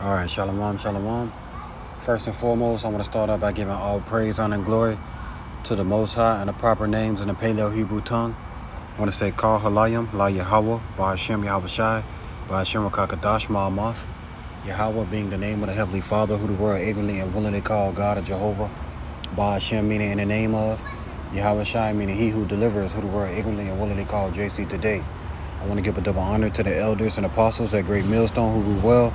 All right, shalom, shalom. First and foremost, I want to start out by giving all praise, honor, and glory to the Most High and the proper names in the Paleo Hebrew tongue. I want to say Kal Halayim, La Yahweh, Ba Hashem Yahweh Shai, Ba Hashem Rakakadash Ma'amoth. Yahweh being the name of the Heavenly Father, who the world ignorantly and willingly called God or Jehovah. Ba Hashem meaning in the name of. Yahweh Shai meaning he who delivers, who the world ignorantly and willingly called JC today. I want to give a double honor to the elders and apostles at Great Millstone who rule well.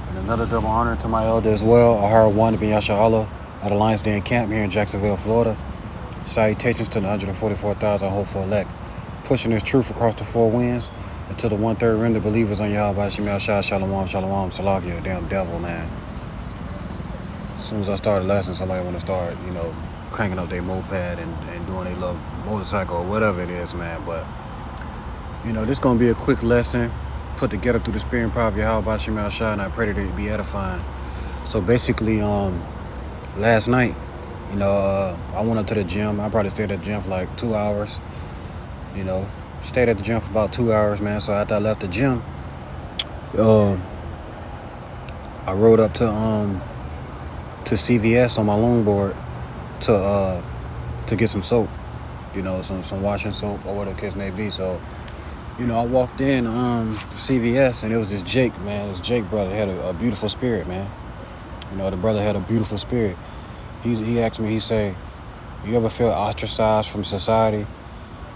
And another double honor to my elder as well, Ahara One bin Yasha Allah at the Lions Den Camp here in Jacksonville, Florida. Salutations to the 144,000 hopeful elect, pushing this truth across the four winds and to the 1/3 remnant believers on Yahweh Shemel Shah, Shalom, Shalom, Salakia, damn devil, man. As soon as I start a lesson, somebody want to start, cranking up their moped and doing their little motorcycle or whatever it is, man. But, this going to be a quick lesson put together through the spirit and power of Yahweh Shemel Shah, and I pray that it be edifying. So basically, last night, I went up to the gym. I probably stayed at the gym for like 2 hours. Stayed at the gym for about 2 hours, man. So after I left the gym, I rode up to CVS on my longboard to get some soap, some washing soap or whatever the case may be. So, I walked in CVS and it was this Jake, man. This Jake brother had a beautiful spirit, man. The brother had a beautiful spirit. He asked me, he said, you ever feel ostracized from society?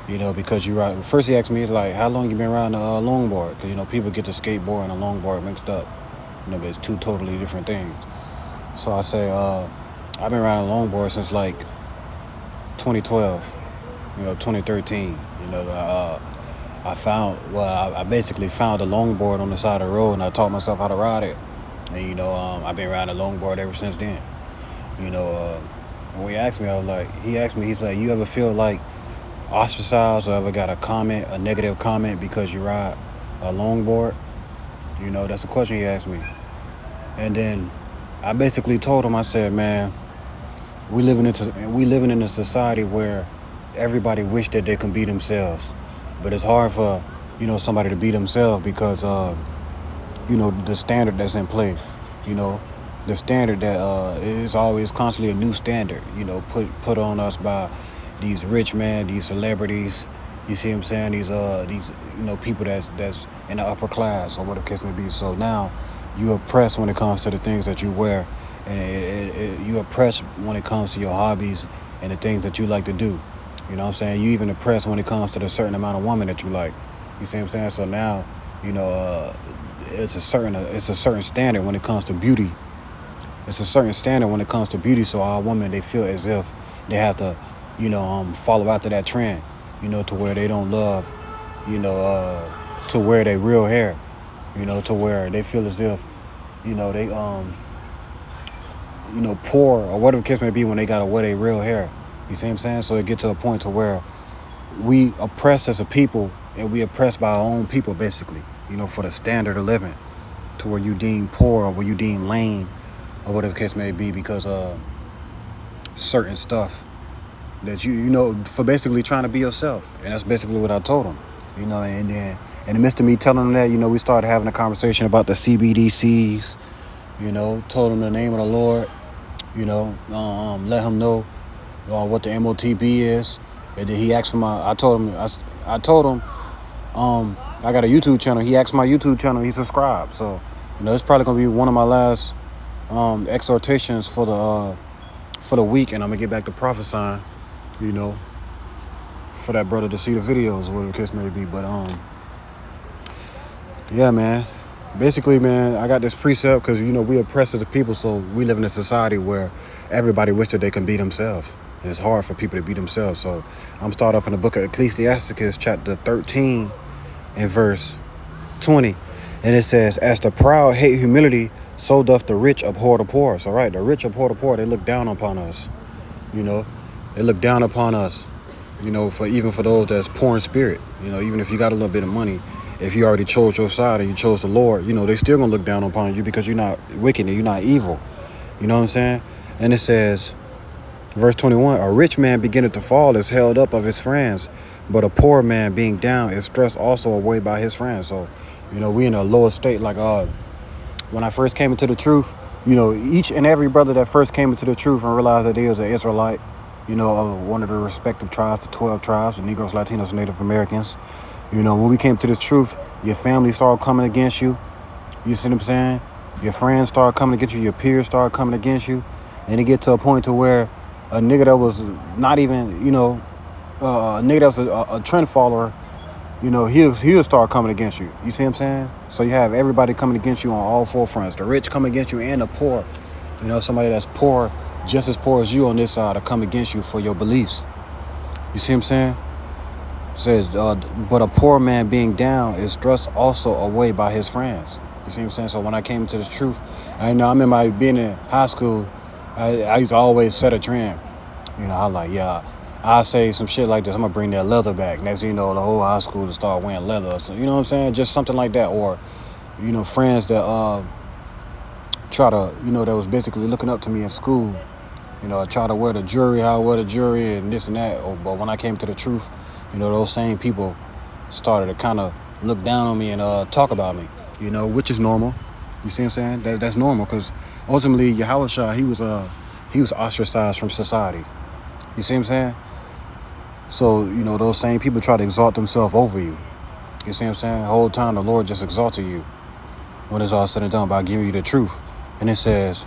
Because you ride. First he asked me, like, how long you been riding a longboard? Because, people get the skateboard and a longboard mixed up. But it's two totally different things. So I say, I've been riding a longboard since like 2012, 2013. I basically found a longboard on the side of the road and I taught myself how to ride it. And, I've been riding a longboard ever since then. When he asked me, he's like, you ever feel like ostracized or ever got a negative comment because you ride a longboard? That's the question he asked me. And then I basically told him, I said, man, we living in a society where everybody wish that they can be themselves. But it's hard for, somebody to be themselves because, the standard that's in play, the standard that is always constantly a new standard, put on us by these rich men, these celebrities, you see what I'm saying? These people that's in the upper class or whatever the case may be. So now you oppressed when it comes to the things that you wear, and you oppressed when it comes to your hobbies and the things that you like to do. You know what I'm saying? You even oppressed when it comes to the certain amount of woman that you like. You see what I'm saying? So now, it's a certain standard when it comes to beauty. It's a certain standard when it comes to beauty. So our women, they feel as if they have to, follow after that trend, to where they don't love, to wear their real hair, to where they feel as if, they, poor or whatever the case may be when they gotta wear their real hair. You see what I'm saying? So it gets to a point to where we oppressed as a people and we oppressed by our own people, basically, for the standard of living, to where you deem poor or where you deem lame or whatever the case may be because of certain stuff that for basically trying to be yourself. And that's basically what I told him, and then in the midst of me telling him that, we started having a conversation about the CBDCs, told him the name of the Lord, let him know what the MOTB is. And then he asked for I told him I got a YouTube channel. He asked my YouTube channel, he subscribed. So, it's probably gonna be one of my last exhortations for the week, and I'm gonna get back to prophesying, for that brother to see the videos or whatever the case may be. But yeah, man. Basically, man, I got this precept because, we oppressed as a people, so we live in a society where everybody wish that they can be themselves. And it's hard for people to be themselves. So I'm starting off in the book of Ecclesiasticus, chapter 13 and verse 20. And it says, as the proud hate humility, so doth the rich abhor the poor. So, right, the rich abhor the poor. They look down upon us. They look down upon us, for those that's poor in spirit. Even if you got a little bit of money, if you already chose your side and you chose the Lord, they still gonna look down upon you because you're not wicked and you're not evil. You know what I'm saying? And it says, verse 21, a rich man beginneth to fall is held up of his friends, but a poor man being down is thrust also away by his friends. So, we in a lower state, like When I first came into the truth, each and every brother that first came into the truth and realized that they was an Israelite, of one of the respective tribes, the 12 tribes, the Negroes, Latinos, Native Americans. When we came to this truth, your family started coming against you. You see what I'm saying? Your friends started coming against you. Your peers started coming against you. And it get to a point to where a nigga that was not even, a nigga that was a trend follower, he'll start coming against you. You see what I'm saying? So you have everybody coming against you on all four fronts. The rich coming against you and the poor. Somebody that's poor, just as poor as you on this side, to come against you for your beliefs. You see what I'm saying? It says, but a poor man being down is thrust also away by his friends. You see what I'm saying? So when I came to this truth, I remember being in high school, I used to always set a trend. I say some shit like this, I'm gonna bring that leather back. Next thing you know, the whole high school to start wearing leather. So, you know what I'm saying? Just something like that. Or, friends that try to, that was basically looking up to me in school. I try to wear the jewelry, how I wear the jewelry and this and that. But when I came to the truth, those same people started to kind of look down on me and talk about me, which is normal. You see what I'm saying? That's normal, because ultimately Yahushua, he was ostracized from society. You see what I'm saying? So, those same people try to exalt themselves over you. You see what I'm saying? The whole time the Lord just exalted you when it's all said and done by giving you the truth. And it says,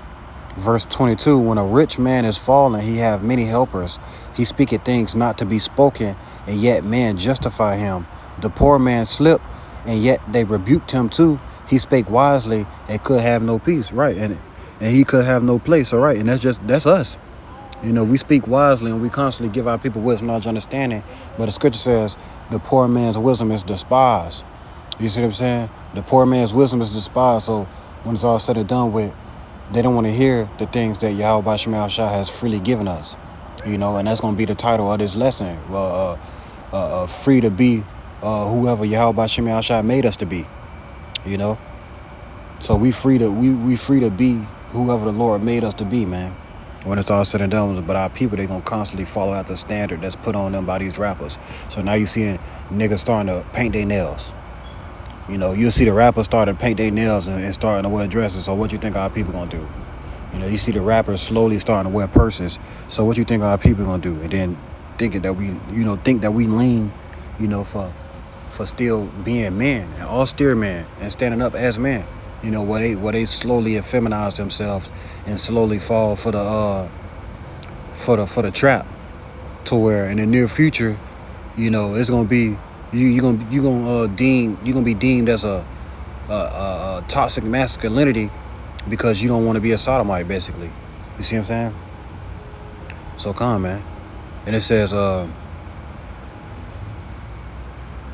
verse 22, when a rich man is fallen, he have many helpers. He speaketh things not to be spoken, and yet men justify him. The poor man slipped, and yet they rebuked him too. He spake wisely and could have no peace. Right. And he could have no place. All right. And that's us. We speak wisely and we constantly give our people wisdom, knowledge, understanding. But the scripture says the poor man's wisdom is despised. You see what I'm saying? The poor man's wisdom is despised. So when it's all said and done with, they don't want to hear the things that Yahweh Shema Shah has freely given us. And that's going to be the title of this lesson. Free to be whoever Yahweh Shema Shah made us to be. So we free to be whoever the Lord made us to be, man. When it's all said and done, but our people, they gonna constantly follow out the standard that's put on them by these rappers. So now you seeing niggas starting to paint their nails. You'll see the rappers starting to paint their nails and starting to wear dresses. So what you think our people gonna do? You see the rappers slowly starting to wear purses. So what you think our people gonna do? And then thinking that we lean, for still being men and austere men and standing up as men. Where they slowly effeminize themselves and slowly fall for the trap, to where in the near future, it's gonna be you're gonna be deemed as a toxic masculinity because you don't want to be a sodomite, basically. You see what I'm saying? So come on, man. And it says,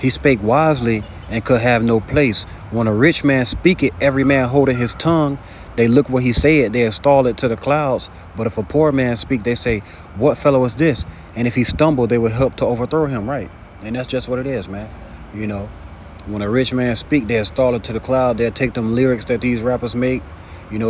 he spake wisely and could have no place. When a rich man speaketh, every man holdeth his tongue. They look what he said, they install it to the clouds. But if a poor man speak, they say, what fellow is this? And if he stumble, they will help to overthrow him, right? And that's just what it is, man. When a rich man speak, they install it to the cloud. They'll take them lyrics that these rappers make.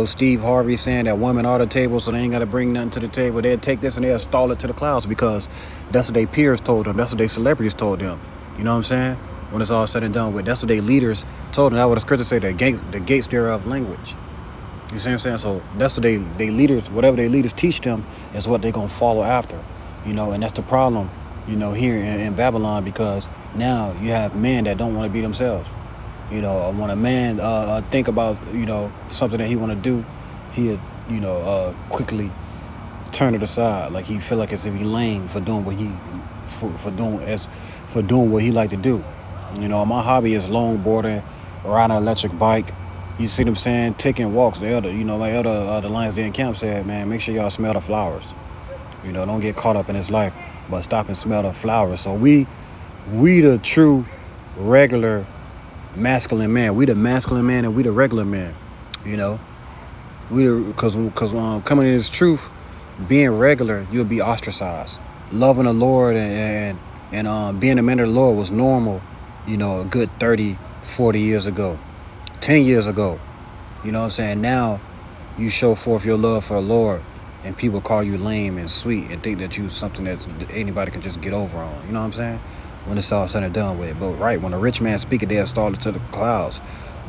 Steve Harvey saying that women are the table, so they ain't got to bring nothing to the table. They'll take this and they'll install it to the clouds because that's what their peers told them. That's what their celebrities told them. You know what I'm saying? When it's all said and done with, that's what their leaders told them. That's what the scripture say, the gates thereof language. You see what I'm saying? So that's what they leaders, whatever their leaders teach them is what they're going to follow after. And that's the problem, here in Babylon, because now you have men that don't want to be themselves. When a man think about, something that he want to do, he'll, quickly turn it aside. Like he feel like as if he lame for doing what he like to do. My hobby is longboarding, riding an electric bike. You see what I'm saying? Taking walks. The Lions Den Camp said, man, make sure y'all smell the flowers. Don't get caught up in this life, but stop and smell the flowers. So we the true, regular, masculine man. We the masculine man and we the regular man. Because coming in this truth, being regular, you'll be ostracized. Loving the Lord and being a man of the Lord was normal, a good 30, 40 years ago, 10 years ago. You know what I'm saying? Now you show forth your love for the Lord and people call you lame and sweet and think that you something that anybody can just get over on. You know what I'm saying? When it's all said and done with. But right, when a rich man speaketh, they install it to the clouds.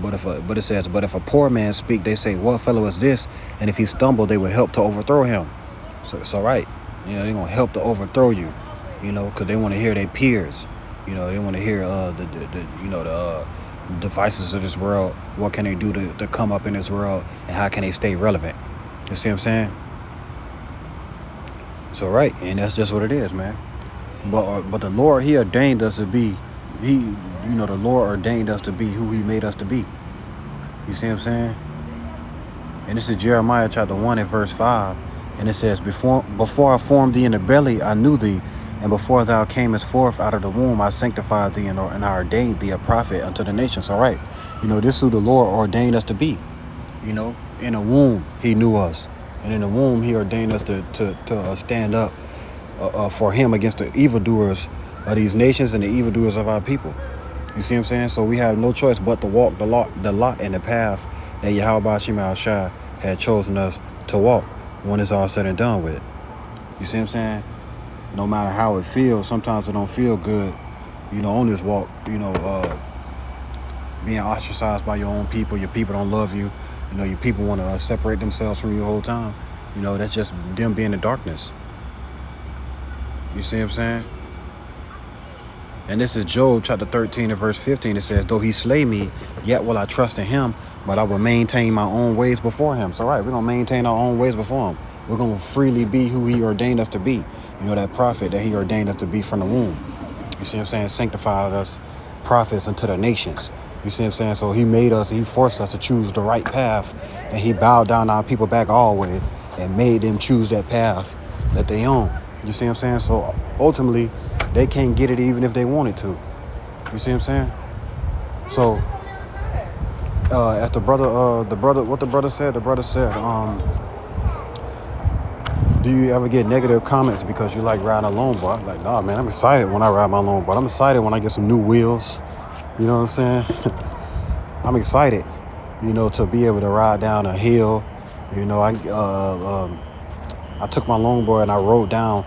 But it says, but if a poor man speak, they say, what fellow is this? And if he stumble, they will help to overthrow him. So right, they're gonna help to overthrow you, because they want to hear their peers. They want to hear the devices of this world. What can they do to come up in this world, and how can they stay relevant? You see what I'm saying? So right, and that's just what it is, man. But the Lord, He ordained us to be. The Lord ordained us to be who He made us to be. You see what I'm saying? And this is Jeremiah chapter 1 and verse 5. And it says, before I formed thee in the belly, I knew thee. And before thou camest forth out of the womb, I sanctified thee and I ordained thee a prophet unto the nations. All right. This is who the Lord ordained us to be. In the womb, He knew us. And in the womb, He ordained us to stand up for Him against the evildoers of these nations and the evildoers of our people. You see what I'm saying? So we have no choice but to walk the lot and the path that Yahweh Shema Shai had chosen us to walk when it's all said and done with. You see what I'm saying? No matter how it feels, sometimes it don't feel good, on this walk, being ostracized by your own people. Your people don't love you. Your people want to separate themselves from you the whole time. That's just them being in darkness. You see what I'm saying? And this is Job chapter 13 and verse 15. It says, though he slay me, yet will I trust in him, but I will maintain my own ways before him. So right, we're going to maintain our own ways before him. We're going to freely be who he ordained us to be. That prophet that he ordained us to be from the womb. You see what I'm saying? Sanctified us prophets unto the nations. You see what I'm saying? So he made us, he forced us to choose the right path, and he bowed down our people back all the way and made them choose that path that they own. You see what I'm saying? So ultimately, they can't get it even if they wanted to. You see what I'm saying? So, as the brother said, do you ever get negative comments because you like riding a longboard? I'm like, nah, man, I'm excited when I ride my longboard. I'm excited when I get some new wheels. You know what I'm saying? I'm excited, to be able to ride down a hill. I took my longboard and I rode down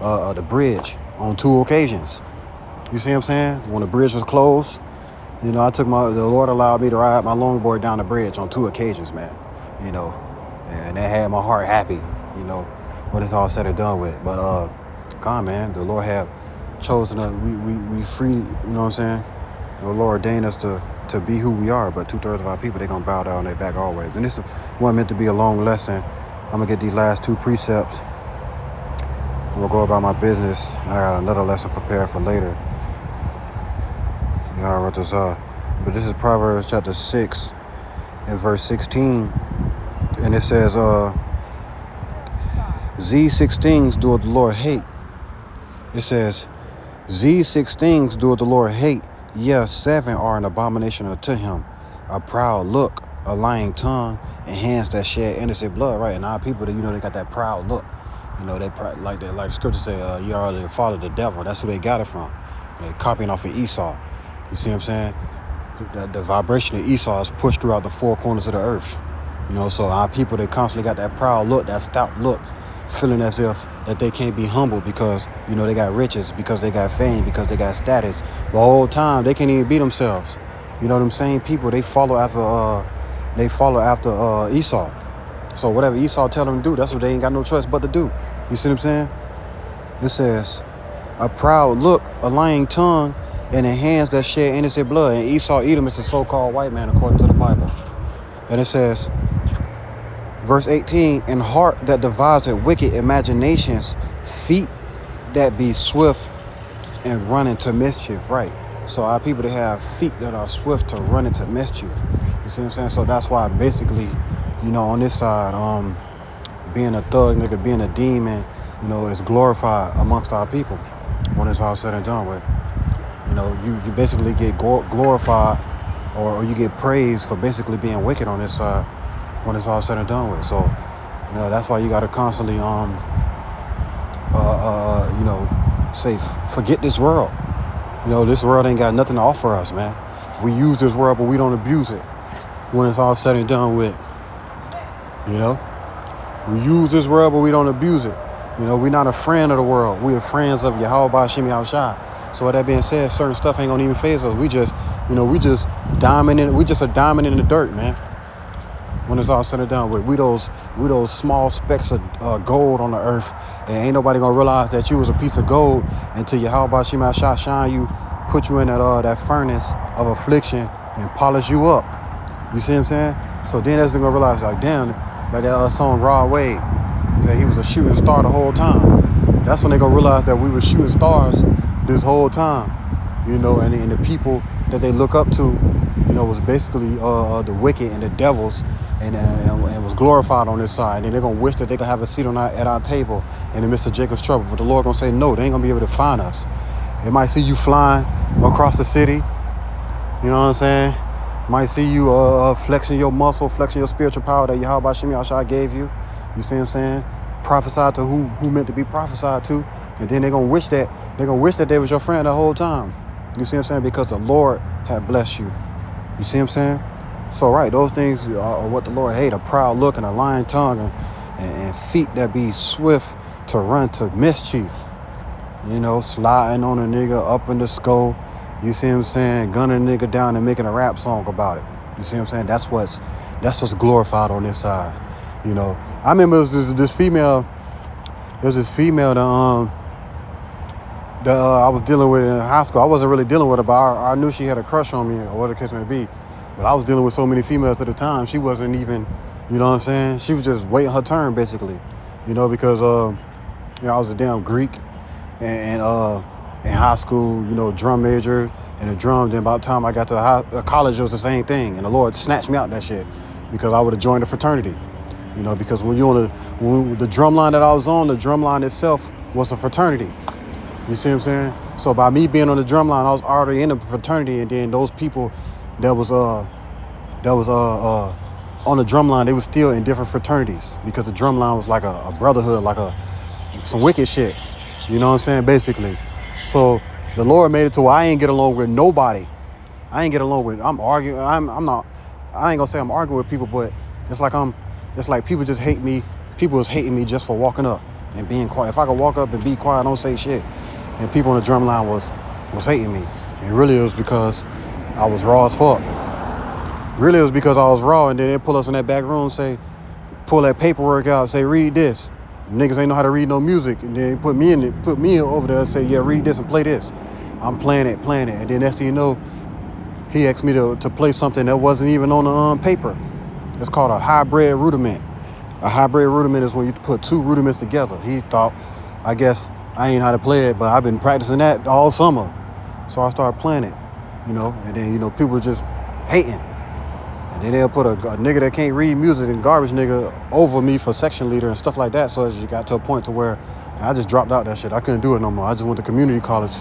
the bridge on 2 occasions. You see what I'm saying? When the bridge was closed, the Lord allowed me to ride my longboard down the bridge on 2 occasions, man. And that had my heart happy, when it's all said and done with. But God, man, the Lord have chosen us. We free, you know what I'm saying? The Lord ordained us to be who we are, but 2/3 of our people, they're gonna bow down on their back always. And this wasn't meant to be a long lesson. I'm gonna get these last 2 precepts. I'm gonna go about my business. I got another lesson prepared for later. You know what this are. But this is Proverbs chapter 6 and verse 16. And it says, these 6 things doeth the Lord hate. It says, these 6 things doeth the Lord hate. Yes, 7 are an abomination unto him. A proud look, a lying tongue, and hands that shed innocent blood. Right, and our people, they got that proud look. They like the scripture say, you are the father of the devil. That's who they got it from. They copying off of Esau. You see what I'm saying? The vibration of Esau is pushed throughout the 4 corners of the earth. So our people, they constantly got that proud look, that stout look, feeling as if that they can't be humble because, they got riches, because they got fame, because they got status. The whole time, they can't even be themselves. Them same people, they follow after Esau. So whatever Esau tell them to do, that's what they ain't got no choice but to do. You see what I'm saying? It says, a proud look, a lying tongue, and the hands that shed innocent blood. And Esau, Edom is the so-called white man according to the Bible. And it says, verse 18, and heart that deviseth wicked imaginations, feet that be swift and run into mischief. Right. So our people, they have feet that are swift to run into mischief. You see what I'm saying? So that's why basically, on this side, being a thug nigga, being a demon, is glorified amongst our people when it's all said and done with. You basically get glorified or you get praised for basically being wicked on this side when it's all said and done with. So, that's why you got to constantly, say, forget this world. This world ain't got nothing to offer us, man. We use this world, but we don't abuse it when it's all said and done with. We use this world, but we don't abuse it. We're not a friend of the world. We are friends of Yahweh Shemi Shai. So with that being said, certain stuff ain't gonna even phase us. We just, we just diamond we just a diamond in the dirt, man. When it's all said and done with, we those small specks of gold on the earth, and ain't nobody gonna realize that you was a piece of gold until Yahweh Shema Shah shine you, put you in that furnace of affliction and polish you up. You see what I'm saying? So then that's gonna realize, like, damn, like that song Rod Wave said he was a shooting star the whole time. That's when they gonna realize that we were shooting stars this whole time, and the people that they look up to, was basically the wicked and the devils, and was glorified on this side. And they're gonna wish that they could have a seat at our table in the midst of Jacob's trouble. But the Lord gonna say no, they ain't gonna be able to find us. They might see you flying across the city, you know what I'm saying? Might see you flexing your muscle, flexing your spiritual power that Yahweh Shem Yahshua gave you. You see what I'm saying? Prophesy to who meant to be prophesied to, and then they're gonna wish that they was your friend the whole time. You see what I'm saying? Because the Lord had blessed you. You see what I'm saying? So right, those things are what the Lord hate: a proud look and a lying tongue, and feet that be swift to run to mischief. Sliding on a nigga up in the skull. You see what I'm saying? Gunning a nigga down and making a rap song about it. You see what I'm saying? That's what's glorified on this side. I remember this female. There was this female that I was dealing with in high school. I wasn't really dealing with her, but I knew she had a crush on me, or whatever the case may be. But I was dealing with so many females at the time. She wasn't even, you know what I'm saying? She was just waiting her turn, basically. Because I was a damn Greek, and in high school, drum major and a drum. Then by the time I got to college, it was the same thing. And the Lord snatched me out that shit because I would have joined a fraternity. Because when the drum line that I was on, the drum line itself was a fraternity. You see what I'm saying? So by me being on the drum line, I was already in a fraternity, and then those people that was on the drum line, they was still in different fraternities, because the drum line was like a brotherhood, like some wicked shit. You know what I'm saying? Basically. So the Lord made it to where I ain't get along with nobody. I ain't arguing. I ain't gonna say I'm arguing with people, but it's like people just hate me. People was hating me just for walking up and being quiet. If I could walk up and be quiet, don't say shit. And people on the drum line was hating me. And really it was because I was raw as fuck. Really it was because I was raw, and then they pull us in that back room, pull that paperwork out, say, read this. Niggas ain't know how to read no music, and then put me over there and say, yeah, read this and play this. I'm playing it. And then next thing you know, he asked me to play something that wasn't even on the paper. It's called a hybrid rudiment. A hybrid rudiment is when you put two rudiments together. He thought, I guess, I ain't know how to play it, but I've been practicing that all summer. So I started playing it, and then, people just hating. And then they'll put a nigga that can't read music and garbage nigga over me for section leader and stuff like that. So it got to a point to where I just dropped out that shit. I couldn't do it no more. I just went to community college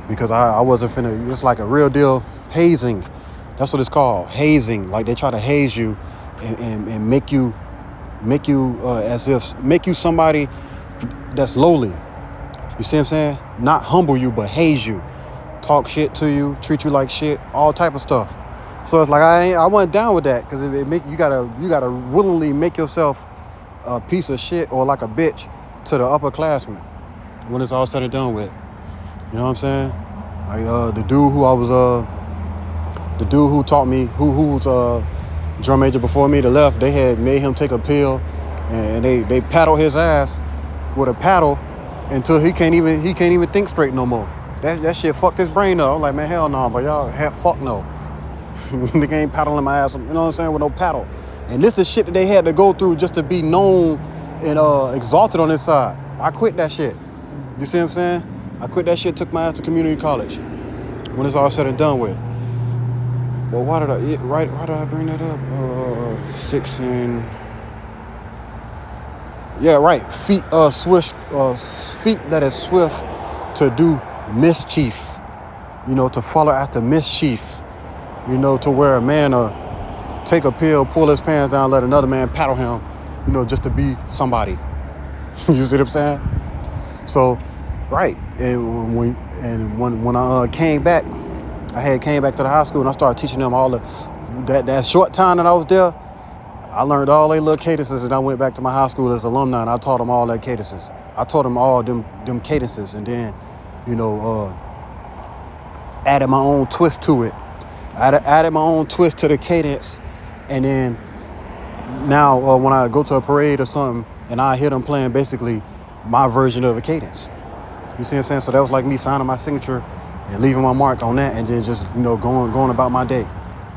because I wasn't finna, it's like a real deal hazing. That's what it's called, hazing. Like they try to haze you and make you somebody that's lowly. You see what I'm saying? Not humble you, but haze you. Talk shit to you, treat you like shit, all type of stuff. So it's like I wasn't down with that, because you gotta willingly make yourself a piece of shit or like a bitch to the upperclassmen when it's all said and done with. You know what I'm saying? Like the dude who taught me, who was drum major before me, the left, they had made him take a pill, and they paddled his ass with a paddle until he can't even think straight no more. That shit fucked his brain up. I'm like, man, hell no, but y'all fuck no. Nigga ain't paddling my ass, you know what I'm saying, with no paddle. And this is shit that they had to go through just to be known and exalted on this side. I quit that shit. You see what I'm saying? I quit that shit, took my ass to community college when it's all said and done with. Well, why did I bring that up? 6 and... Yeah, right. Feet that is swift to do mischief. To follow after mischief. To where a man take a pill, pull his pants down, let another man paddle him, just to be somebody. You see what I'm saying? So, right. And when I came back, I came back to the high school, and I started teaching them all that short time that I was there. I learned all their little cadences, and I went back to my high school as alumni, and I taught them all their cadences. I taught them all them cadences, and then, added my own twist to it. I added my own twist to the cadence, and then now when I go to a parade or something, and I hear them playing basically my version of a cadence. You see what I'm saying? So that was like me signing my signature and leaving my mark on that, and then just going about my day,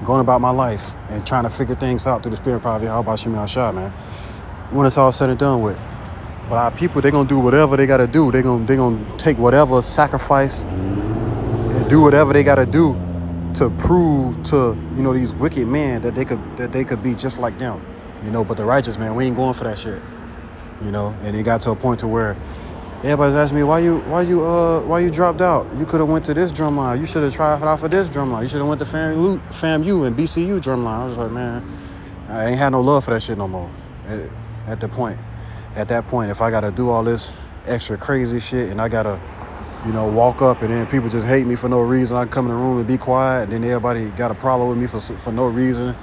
going about my life, and trying to figure things out through the spirit power of Yahweh Shem Yahshua, man. When it's all said and done with. But our people, they're gonna do whatever they gotta do. They're gonna take whatever sacrifice and do whatever they gotta do to prove to these wicked men that they could be just like them. But the righteous man, we ain't going for that shit. And it got to a point to where everybody's asking me, why you dropped out? You could have went to this drum line. You should have tried out for this drum line. You should have went to FAMU and BCU drum line. I was like, man, I ain't had no love for that shit no more. At that point, if I gotta do all this extra crazy shit and I gotta, walk up and then people just hate me for no reason, I come in the room and be quiet, and then everybody got a problem with me for no reason.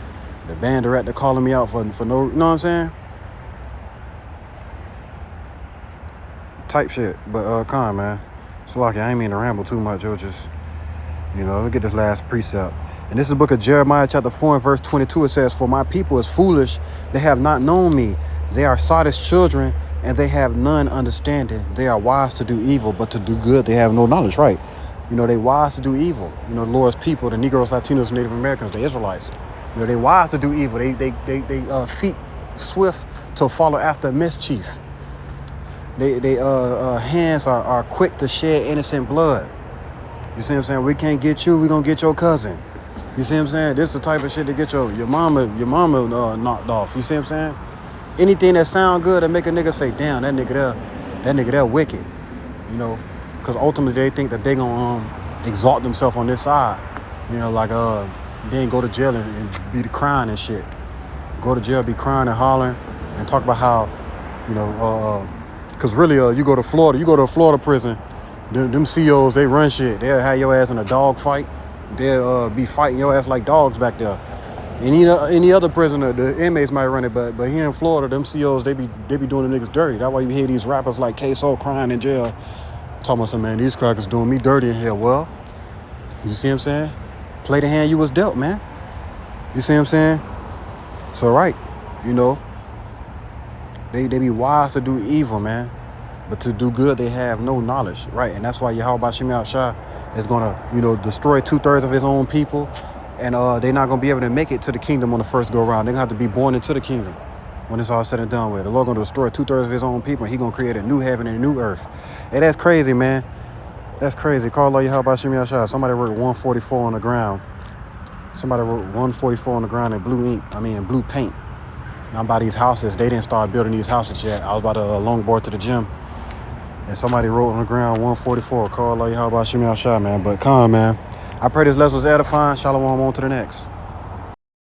The band director calling me out for no, you know what I'm saying? Type shit. But come on, man. It's lucky. I ain't mean to ramble too much. It was just, let get this last precept. And this is the book of Jeremiah chapter 4 and verse 22. It says, "For my people is foolish, they have not known me. They are Sardis children, and they have none understanding. They are wise to do evil, but to do good they have no knowledge." Right. They wise to do evil. The Lord's people, the Negroes, Latinos, Native Americans, the Israelites. They wise to do evil. They feet swift to follow after mischief. They hands are quick to shed innocent blood. You see what I'm saying? We can't get you, we gonna get your cousin. You see what I'm saying? This is the type of shit to get your mama knocked off. You see what I'm saying? Anything that sound good that make a nigga say, damn, that nigga there wicked. Because ultimately they think that they gonna exalt themselves on this side. Then go to jail and be crying and shit. Go to jail, be crying and hollering, and talk about how, because really, you go to a Florida prison, them COs, they run shit. They'll have your ass in a dog fight. They'll be fighting your ass like dogs back there. Any other prisoner, the inmates might run it, but here in Florida, them COs, they be doing the niggas dirty. That's why you hear these rappers like K-So crying in jail, talking about some, man, these crackers doing me dirty in here. Well, you see what I'm saying? Play the hand you was dealt, man. You see what I'm saying? So right, they be wise to do evil, man, but to do good they have no knowledge, right? And that's why Yahweh Shem Yahshua is gonna, destroy 2/3 of his own people, and they're not gonna be able to make it to the kingdom on the first go around. They're gonna have to be born into the kingdom when it's all said and done with. The Lord gonna destroy 2/3 of his own people, and he gonna create a new heaven and a new earth. Hey, that's crazy, man. That's crazy. Call Allah Yahweh Shem Yahshua. Somebody wrote 144 on the ground. Somebody wrote 144 on the ground in blue paint. And I'm by these houses. They didn't start building these houses yet. I was about to longboard to the gym, and somebody wrote on the ground 144. Call Allah Yahweh Shem Yahshua, man. But come on, man. I pray this lesson was edifying. Shalom, on to the next.